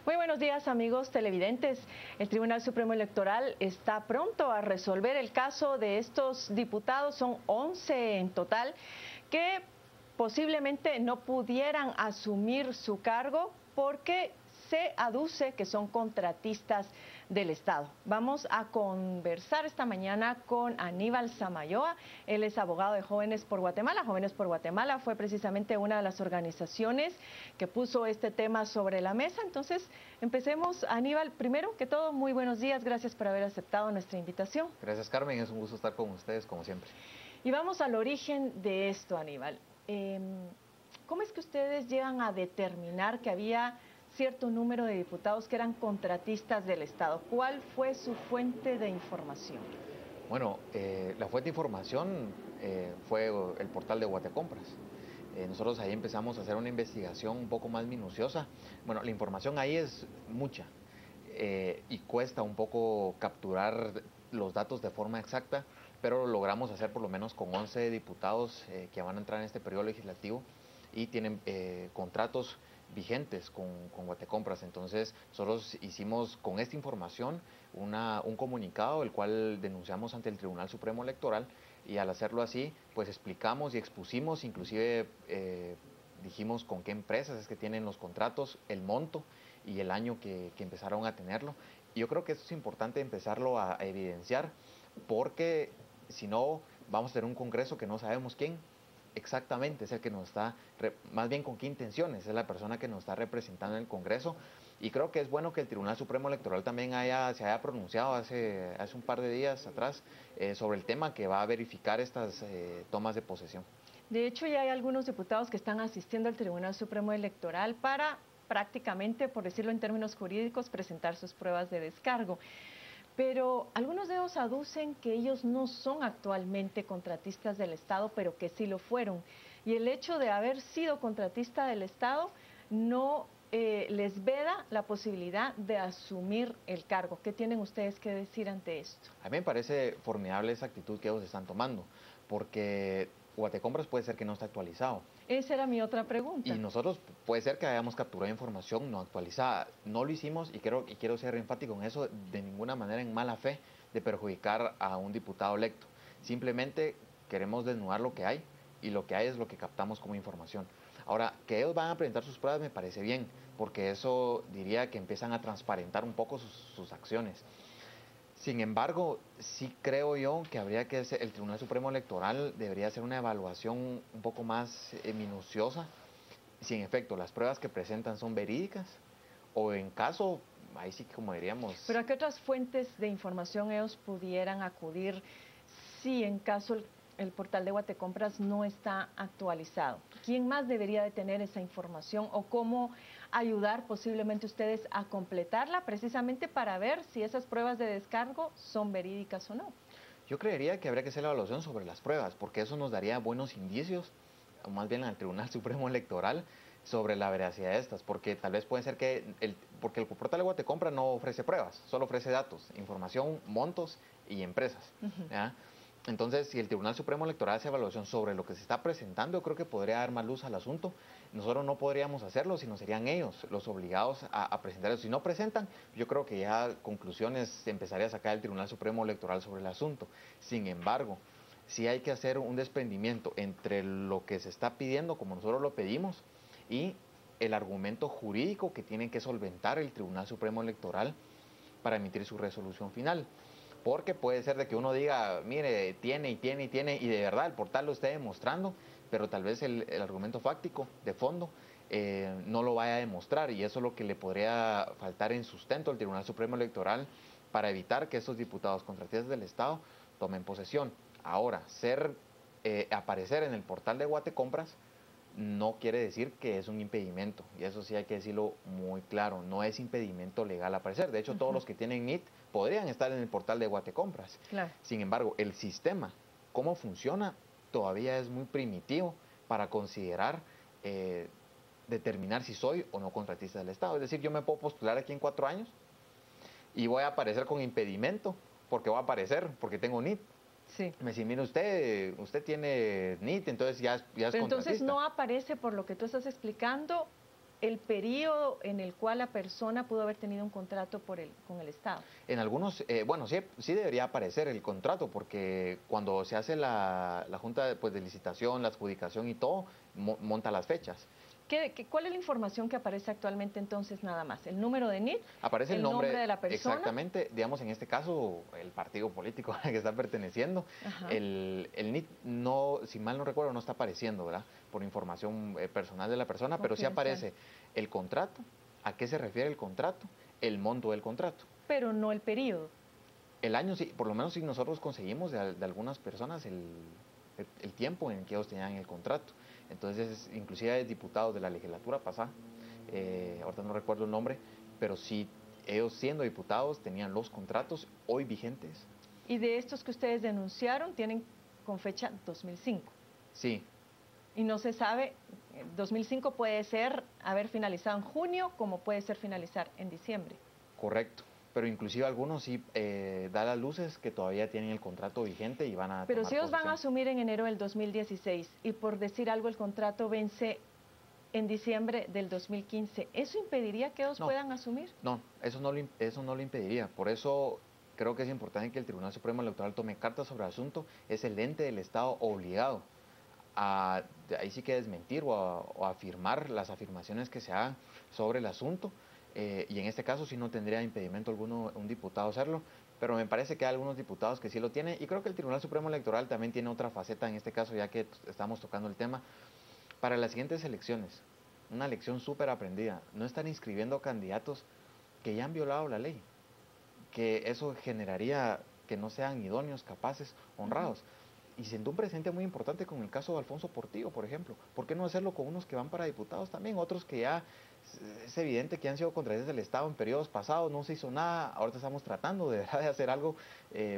Muy buenos días, amigos televidentes. El Tribunal Supremo Electoral está pronto a resolver el caso de estos diputados, son 11 en total, que posiblemente no pudieran asumir su cargo porque se aduce que son contratistas del Estado. Vamos a conversar esta mañana con Aníbal Samayoa. Él es abogado de Jóvenes por Guatemala. Jóvenes por Guatemala fue precisamente una de las organizaciones que puso este tema sobre la mesa. Entonces, empecemos. Aníbal, primero que todo, muy buenos días. Gracias por haber aceptado nuestra invitación. Gracias, Carmen. Es un gusto estar con ustedes, como siempre. Y vamos al origen de esto, Aníbal. ¿Cómo es que ustedes llegan a determinar que había cierto número de diputados que eran contratistas del Estado? ¿Cuál fue su fuente de información? Bueno, la fuente de información fue el portal de Guatecompras. Nosotros ahí empezamos a hacer una investigación un poco más minuciosa. Bueno, la información ahí es mucha y cuesta un poco capturar los datos de forma exacta, pero lo logramos hacer por lo menos con 11 diputados que van a entrar en este periodo legislativo y tienen contratos vigentes con Guatecompras. Entonces nosotros hicimos con esta información un comunicado, el cual denunciamos ante el Tribunal Supremo Electoral, y al hacerlo así pues explicamos y expusimos, inclusive dijimos con qué empresas es que tienen los contratos, el monto y el año que empezaron a tenerlo. Y yo creo que esto es importante empezarlo a evidenciar, porque si no vamos a tener un congreso que no sabemos quién exactamente es el que nos está, más bien con qué intenciones es la persona que nos está representando en el Congreso. Y creo que es bueno que el Tribunal Supremo Electoral también se haya pronunciado hace un par de días atrás sobre el tema, que va a verificar estas tomas de posesión. De hecho, ya hay algunos diputados que están asistiendo al Tribunal Supremo Electoral para prácticamente, por decirlo en términos jurídicos, presentar sus pruebas de descargo. Pero algunos de ellos aducen que ellos no son actualmente contratistas del Estado, pero que sí lo fueron. Y el hecho de haber sido contratista del Estado no les veda la posibilidad de asumir el cargo. ¿Qué tienen ustedes que decir ante esto? A mí me parece formidable esa actitud que ellos están tomando, porque Guatecompras puede ser que no está actualizado. Esa era mi otra pregunta. Y nosotros puede ser que hayamos capturado información no actualizada. No lo hicimos, y quiero ser enfático en eso, de ninguna manera en mala fe de perjudicar a un diputado electo. Simplemente queremos desnudar lo que hay, y lo que hay es lo que captamos como información. Ahora, que ellos van a presentar sus pruebas me parece bien, porque eso diría que empiezan a transparentar un poco sus acciones. Sin embargo, sí creo yo que habría que el Tribunal Supremo Electoral debería hacer una evaluación un poco más minuciosa, si en efecto las pruebas que presentan son verídicas, o en caso, ahí sí como diríamos... ¿Pero a qué otras fuentes de información ellos pudieran acudir si en caso el portal de Guatecompras no está actualizado? ¿Quién más debería de tener esa información, o cómo ayudar posiblemente ustedes a completarla, precisamente para ver si esas pruebas de descargo son verídicas o no? Yo creería que habría que hacer la evaluación sobre las pruebas, porque eso nos daría buenos indicios, o más bien al Tribunal Supremo Electoral, sobre la veracidad de estas, porque tal vez puede ser que porque el portal de Guatecompra no ofrece pruebas, solo ofrece datos, información, montos y empresas. ¿Ya? Entonces, si el Tribunal Supremo Electoral hace evaluación sobre lo que se está presentando, yo creo que podría dar más luz al asunto. Nosotros no podríamos hacerlo, sino serían ellos los obligados a presentar eso. Si no presentan, yo creo que ya conclusiones empezaría a sacar el Tribunal Supremo Electoral sobre el asunto. Sin embargo, sí hay que hacer un desprendimiento entre lo que se está pidiendo, como nosotros lo pedimos, y el argumento jurídico que tiene que solventar el Tribunal Supremo Electoral para emitir su resolución final. Porque puede ser de que uno diga, mire, tiene, y de verdad el portal lo esté demostrando, pero tal vez el argumento fáctico de fondo no lo vaya a demostrar, y eso es lo que le podría faltar en sustento al Tribunal Supremo Electoral para evitar que estos diputados contratistas del Estado tomen posesión. Ahora, aparecer en el portal de Guatecompras no quiere decir que es un impedimento, y eso sí hay que decirlo muy claro, no es impedimento legal aparecer. De hecho, todos los que tienen NIT podrían estar en el portal de Guatecompras. Claro. Sin embargo, el sistema, cómo funciona, todavía es muy primitivo para considerar, determinar si soy o no contratista del Estado. Es decir, yo me puedo postular aquí en 4 años y voy a aparecer con impedimento, porque voy a aparecer, porque tengo NIT. Sí. Me dice, mire, usted tiene NIT, entonces ya es Pero contratista. entonces no aparece, por lo que tú estás explicando, el periodo en el cual la persona pudo haber tenido un contrato con el Estado. En algunos, bueno, sí, sí debería aparecer el contrato, porque cuando se hace la junta de, pues, de licitación, la adjudicación y todo, monta las fechas. ¿Cuál es la información que aparece actualmente entonces nada más? ¿El número de NIT? Aparece el nombre de la persona? exactamente, digamos en este caso, el partido político al que está perteneciendo. El NIT, no, si mal no recuerdo, no está apareciendo, ¿verdad? Por información personal de la persona, pero sí aparece el contrato, a qué se refiere el contrato, el monto del contrato. Pero no el periodo. El año, sí, por lo menos si nosotros conseguimos de algunas personas el tiempo en que ellos tenían el contrato. Entonces, inclusive hay diputados de la legislatura pasada, ahorita no recuerdo el nombre, pero sí, ellos siendo diputados tenían los contratos hoy vigentes. ¿Y de estos que ustedes denunciaron tienen con fecha 2005? Sí. Y no se sabe, 2005 puede ser haber finalizado en junio, como puede ser finalizar en diciembre. Correcto. Pero inclusive algunos sí da las luces que todavía tienen el contrato vigente y van a Pero si ellos van a asumir en enero del 2016 y por decir algo el contrato vence en diciembre del 2015, ¿eso impediría que ellos puedan asumir? No, eso no lo impediría. Por eso creo que es importante que el Tribunal Supremo Electoral tome cartas sobre el asunto. Es el ente del Estado obligado a ahí sí que desmentir o afirmar las afirmaciones que se hagan sobre el asunto. Y en este caso sí no tendría impedimento alguno un diputado hacerlo, pero me parece que hay algunos diputados que sí lo tienen, y creo que el Tribunal Supremo Electoral también tiene otra faceta en este caso, ya que estamos tocando el tema. Para las siguientes elecciones, una lección súper aprendida, no estar inscribiendo candidatos que ya han violado la ley, que eso generaría que no sean idóneos, capaces, honrados. Y siendo un precedente muy importante con el caso de Alfonso Portillo, por ejemplo. ¿Por qué no hacerlo con unos que van para diputados también? Otros que ya es evidente que han sido contratistas del Estado en periodos pasados, no se hizo nada, ahorita estamos tratando de hacer algo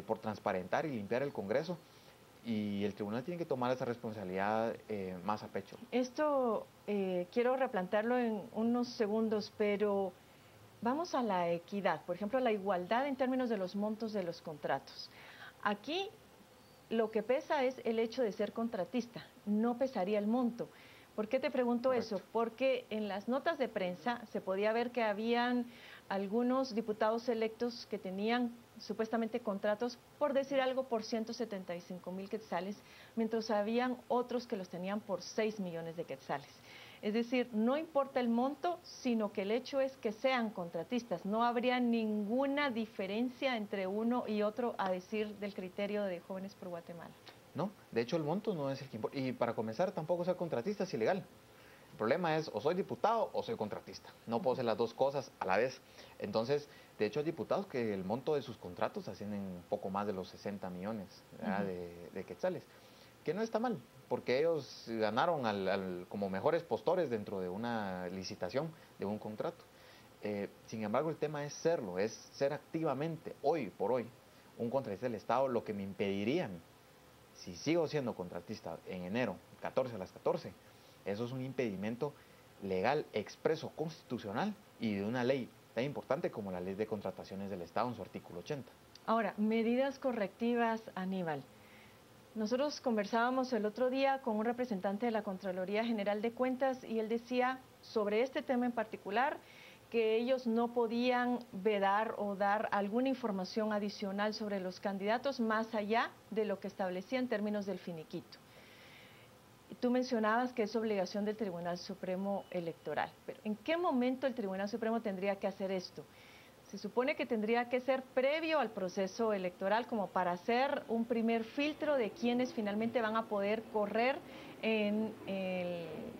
por transparentar y limpiar el Congreso. Y el tribunal tiene que tomar esa responsabilidad más a pecho. Esto quiero replantearlo en unos segundos, pero vamos a la equidad, por ejemplo, la igualdad en términos de los montos de los contratos. Aquí lo que pesa es el hecho de ser contratista, no pesaría el monto. ¿Por qué te pregunto eso? Porque en las notas de prensa se podía ver que habían algunos diputados electos que tenían supuestamente contratos, por decir algo, por 175,000 quetzales, mientras habían otros que los tenían por 6 millones de quetzales. Es decir, no importa el monto, sino que el hecho es que sean contratistas. No habría ninguna diferencia entre uno y otro, a decir del criterio de Jóvenes por Guatemala. No, de hecho el monto no es el que importa. Y para comenzar, tampoco ser contratista es ilegal. El problema es o soy diputado o soy contratista. No puedo hacer las dos cosas a la vez. Entonces, de hecho hay diputados que el monto de sus contratos ascienden un poco más de los 60 millones de quetzales. Que no está mal, porque ellos ganaron como mejores postores dentro de una licitación, de un contrato. Sin embargo, el tema es serlo, es ser activamente, hoy por hoy, un contratista del Estado, lo que me impediría, si sigo siendo contratista en enero, 14 a las 14, eso es un impedimento legal, expreso, constitucional y de una ley tan importante como la Ley de Contrataciones del Estado en su artículo 80. Ahora, medidas correctivas, Aníbal. Nosotros conversábamos el otro día con un representante de la Contraloría General de Cuentas y él decía sobre este tema en particular que ellos no podían vedar o dar alguna información adicional sobre los candidatos más allá de lo que establecía en términos del finiquito. Tú mencionabas que es obligación del Tribunal Supremo Electoral, pero ¿en qué momento el Tribunal Supremo tendría que hacer esto? Se supone que tendría que ser previo al proceso electoral, como para hacer un primer filtro de quienes finalmente van a poder correr en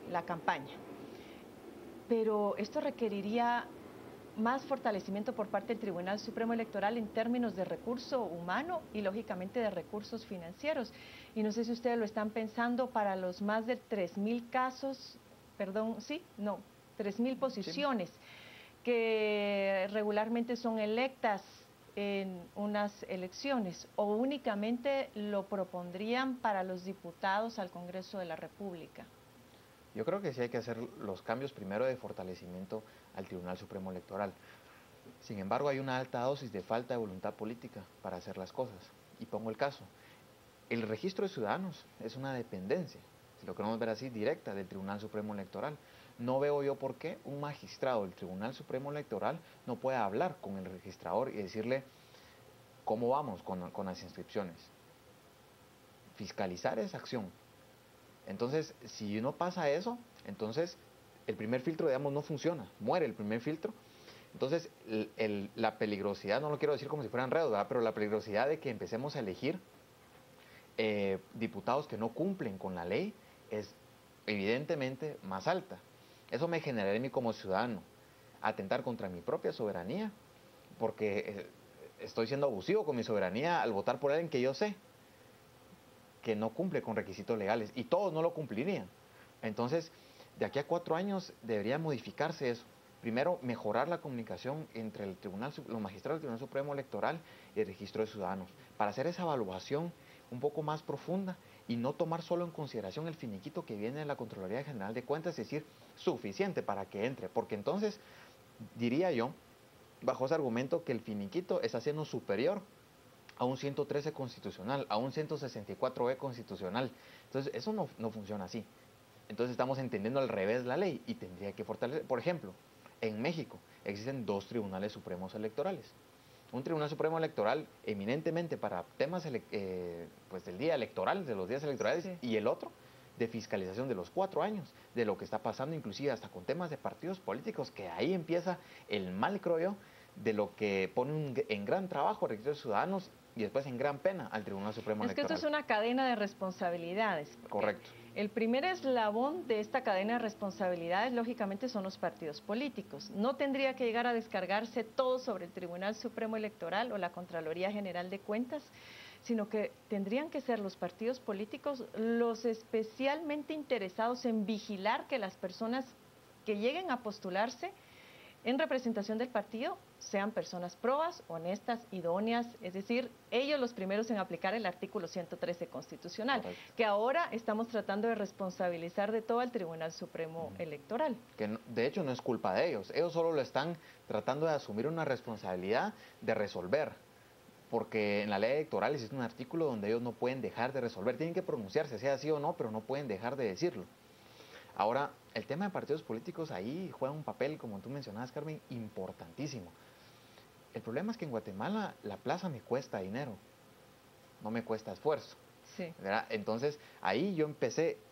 la campaña. Pero esto requeriría más fortalecimiento por parte del Tribunal Supremo Electoral en términos de recurso humano y lógicamente de recursos financieros. Y no sé si ustedes lo están pensando para los más de 3,000 casos, perdón, sí, no, 3,000 posiciones. Sí, que regularmente son electas en unas elecciones, o únicamente lo propondrían para los diputados al Congreso de la República. Yo creo que sí hay que hacer los cambios primero de fortalecimiento al Tribunal Supremo Electoral. Sin embargo, hay una alta dosis de falta de voluntad política para hacer las cosas. Y pongo el caso. El registro de ciudadanos es una dependencia, si lo queremos ver así, directa del Tribunal Supremo Electoral. no veo yo por qué un magistrado del Tribunal Supremo Electoral no puede hablar con el registrador y decirle cómo vamos con las inscripciones. Fiscalizar esa acción. Entonces, si no pasa eso, entonces el primer filtro, digamos, no funciona, muere el primer filtro. Entonces, la peligrosidad, no lo quiero decir como si fueran enredos, ¿verdad? Pero la peligrosidad de que empecemos a elegir diputados que no cumplen con la ley es evidentemente más alta. Eso me generaría a mí como ciudadano atentar contra mi propia soberanía, porque estoy siendo abusivo con mi soberanía al votar por alguien que yo sé que no cumple con requisitos legales, y todos no lo cumplirían. Entonces, de aquí a 4 años debería modificarse eso. Primero, mejorar la comunicación entre los magistrados del Tribunal Supremo Electoral y el registro de ciudadanos, para hacer esa evaluación un poco más profunda y no tomar solo en consideración el finiquito que viene de la Contraloría General de Cuentas, es decir, suficiente para que entre, porque entonces diría yo, bajo ese argumento, que el finiquito está siendo superior a un 113 constitucional, a un 164E constitucional. Entonces, eso no funciona así. Entonces, estamos entendiendo al revés la ley y tendría que fortalecer. Por ejemplo, en México existen 2 tribunales supremos electorales. Un Tribunal Supremo Electoral eminentemente para temas pues del día electoral, de los días electorales, sí, y el otro de fiscalización de los 4 años, de lo que está pasando inclusive hasta con temas de partidos políticos, que ahí empieza el mal, creo yo, de lo que pone en gran trabajo a registro de ciudadanos y después en gran pena al Tribunal Supremo Electoral. Es que esto es una cadena de responsabilidades. Correcto. El primer eslabón de esta cadena de responsabilidades, lógicamente, son los partidos políticos. No tendría que llegar a descargarse todo sobre el Tribunal Supremo Electoral o la Contraloría General de Cuentas, sino que tendrían que ser los partidos políticos los especialmente interesados en vigilar que las personas que lleguen a postularse en representación del partido sean personas probas, honestas, idóneas, es decir, ellos los primeros en aplicar el artículo 113 constitucional, correcto, que ahora estamos tratando de responsabilizar de todo al Tribunal Supremo Electoral. Que no, de hecho no es culpa de ellos solo lo están tratando de asumir una responsabilidad de resolver, porque en la ley electoral existe un artículo donde ellos no pueden dejar de resolver, tienen que pronunciarse, sea sí o no, pero no pueden dejar de decirlo. Ahora, el tema de partidos políticos ahí juega un papel, como tú mencionabas, Carmen, importantísimo. El problema es que en Guatemala la plaza me cuesta dinero, no me cuesta esfuerzo. Sí. ¿Verdad? Entonces, ahí yo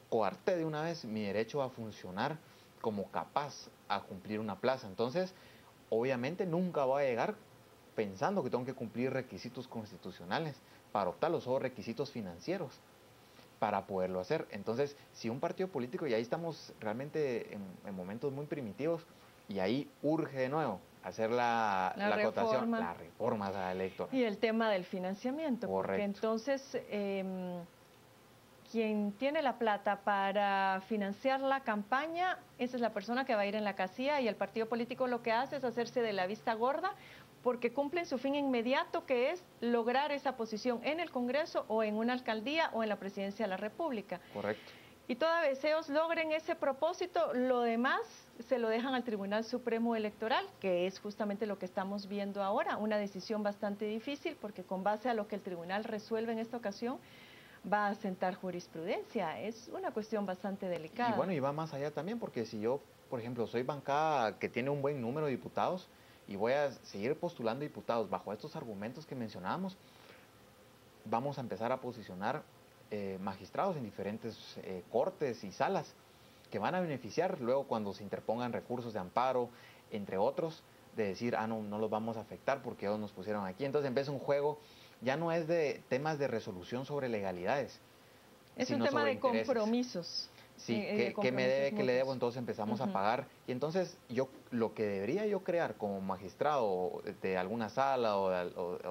coarté de una vez mi derecho a funcionar como capaz a cumplir una plaza. Entonces, obviamente nunca voy a llegar pensando que tengo que cumplir requisitos constitucionales para optarlos, solo requisitos financieros para poderlo hacer. Entonces, si un partido político, y ahí estamos realmente en momentos muy primitivos, y ahí urge de nuevo hacer la acotación, la reforma electoral. Y el tema del financiamiento, correcto, porque entonces quien tiene la plata para financiar la campaña, esa es la persona que va a ir en la casilla, y el partido político lo que hace es hacerse de la vista gorda, porque cumplen su fin inmediato, que es lograr esa posición en el Congreso o en una alcaldía o en la presidencia de la República. Correcto. Y toda vez ellos logren ese propósito, lo demás se lo dejan al Tribunal Supremo Electoral, que es justamente lo que estamos viendo ahora, una decisión bastante difícil, porque con base a lo que el tribunal resuelve en esta ocasión, va a sentar jurisprudencia. Es una cuestión bastante delicada. Y bueno, y va más allá también, porque si yo, por ejemplo, soy bancada que tiene un buen número de diputados, y voy a seguir postulando diputados bajo estos argumentos que mencionábamos, vamos a empezar a posicionar magistrados en diferentes cortes y salas que van a beneficiar luego cuando se interpongan recursos de amparo, entre otros, de decir, no los vamos a afectar porque ellos nos pusieron aquí. Entonces empieza un juego, ya no es de temas de resolución sobre legalidades, es un tema de compromisos. Sí, ¿qué me debe, qué le debo? Entonces empezamos a pagar. Y entonces lo que debería yo crear como magistrado de alguna sala o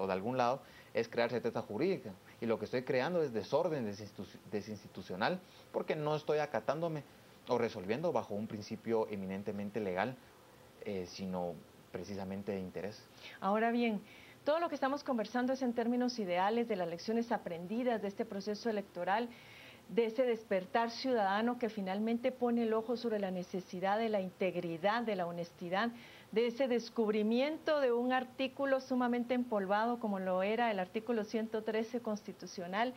de algún lado es crear certeza jurídica. Y lo que estoy creando es desorden desinstitucional, porque no estoy acatándome o resolviendo bajo un principio eminentemente legal, sino precisamente de interés. Ahora bien, todo lo que estamos conversando es en términos ideales de las lecciones aprendidas de este proceso electoral, de ese despertar ciudadano que finalmente pone el ojo sobre la necesidad de la integridad, de la honestidad, de ese descubrimiento de un artículo sumamente empolvado como lo era el artículo 113 constitucional.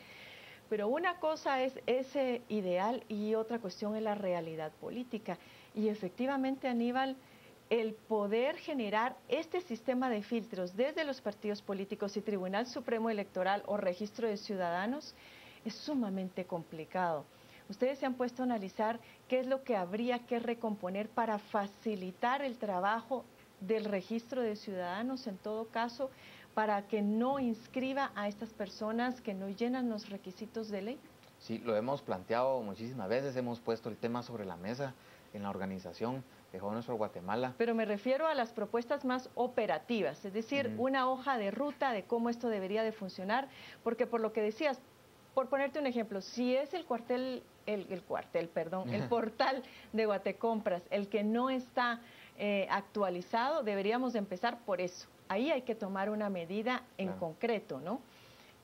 Pero una cosa es ese ideal y otra cuestión es la realidad política. Y efectivamente, Aníbal, el poder generar este sistema de filtros desde los partidos políticos y Tribunal Supremo Electoral o Registro de Ciudadanos es sumamente complicado. Ustedes se han puesto a analizar qué es lo que habría que recomponer para facilitar el trabajo del registro de ciudadanos, en todo caso, para que no inscriba a estas personas que no llenan los requisitos de ley. Sí, lo hemos planteado muchísimas veces, hemos puesto el tema sobre la mesa en la organización de Jóvenes por Guatemala. Pero me refiero a las propuestas más operativas, es decir, una hoja de ruta de cómo esto debería de funcionar, porque por lo que decías, por ponerte un ejemplo, si es el portal de Guatecompras el que no está actualizado, deberíamos de empezar por eso. Ahí hay que tomar una medida en concreto, ¿no?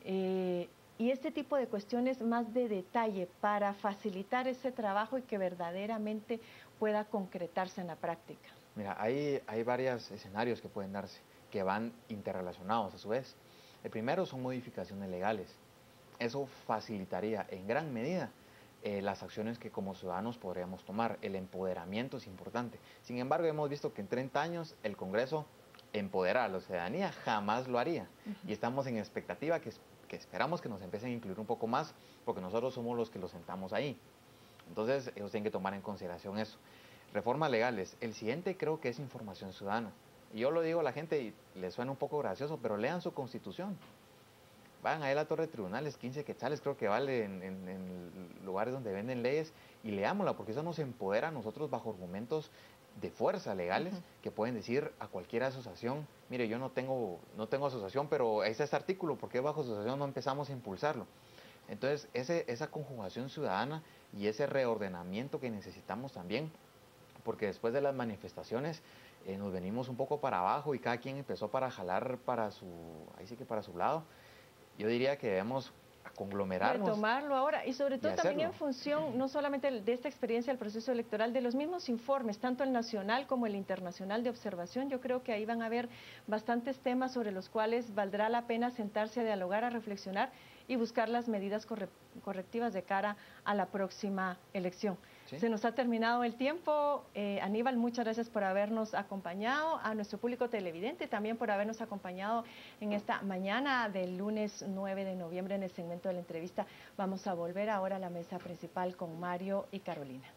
Y este tipo de cuestiones más de detalle para facilitar ese trabajo y que verdaderamente pueda concretarse en la práctica. Mira, hay varios escenarios que pueden darse, que van interrelacionados a su vez. El primero son modificaciones legales. Eso facilitaría en gran medida las acciones que como ciudadanos podríamos tomar. El empoderamiento es importante. Sin embargo, hemos visto que en 30 años el Congreso empoderar a la ciudadanía jamás lo haría. Y estamos en expectativa que esperamos que nos empiecen a incluir un poco más, porque nosotros somos los que los sentamos ahí. Entonces, ellos tienen que tomar en consideración eso. Reformas legales. El siguiente creo que es información ciudadana. Y yo lo digo a la gente y les suena un poco gracioso, pero lean su constitución. Vayan ahí a la torre de tribunales, 15 quetzales creo que vale en lugares donde venden leyes, y leámosla, porque eso nos empodera a nosotros bajo argumentos de fuerza legales que pueden decir a cualquier asociación, mire, yo no tengo asociación, pero este artículo, ¿por qué bajo asociación no empezamos a impulsarlo? Entonces, esa conjugación ciudadana y ese reordenamiento que necesitamos también, porque después de las manifestaciones nos venimos un poco para abajo y cada quien empezó para jalar para su lado. Yo diría que debemos conglomerarnos. Retomarlo ahora y sobre todo también en función no solamente de esta experiencia del proceso electoral, de los mismos informes, tanto el nacional como el internacional de observación. Yo creo que ahí van a haber bastantes temas sobre los cuales valdrá la pena sentarse a dialogar, a reflexionar y buscar las medidas correctivas de cara a la próxima elección. ¿Sí? Se nos ha terminado el tiempo. Aníbal, muchas gracias por habernos acompañado, a nuestro público televidente también por habernos acompañado en esta mañana del lunes 9 de noviembre en el segmento de la entrevista. Vamos a volver ahora a la mesa principal con Mario y Carolina.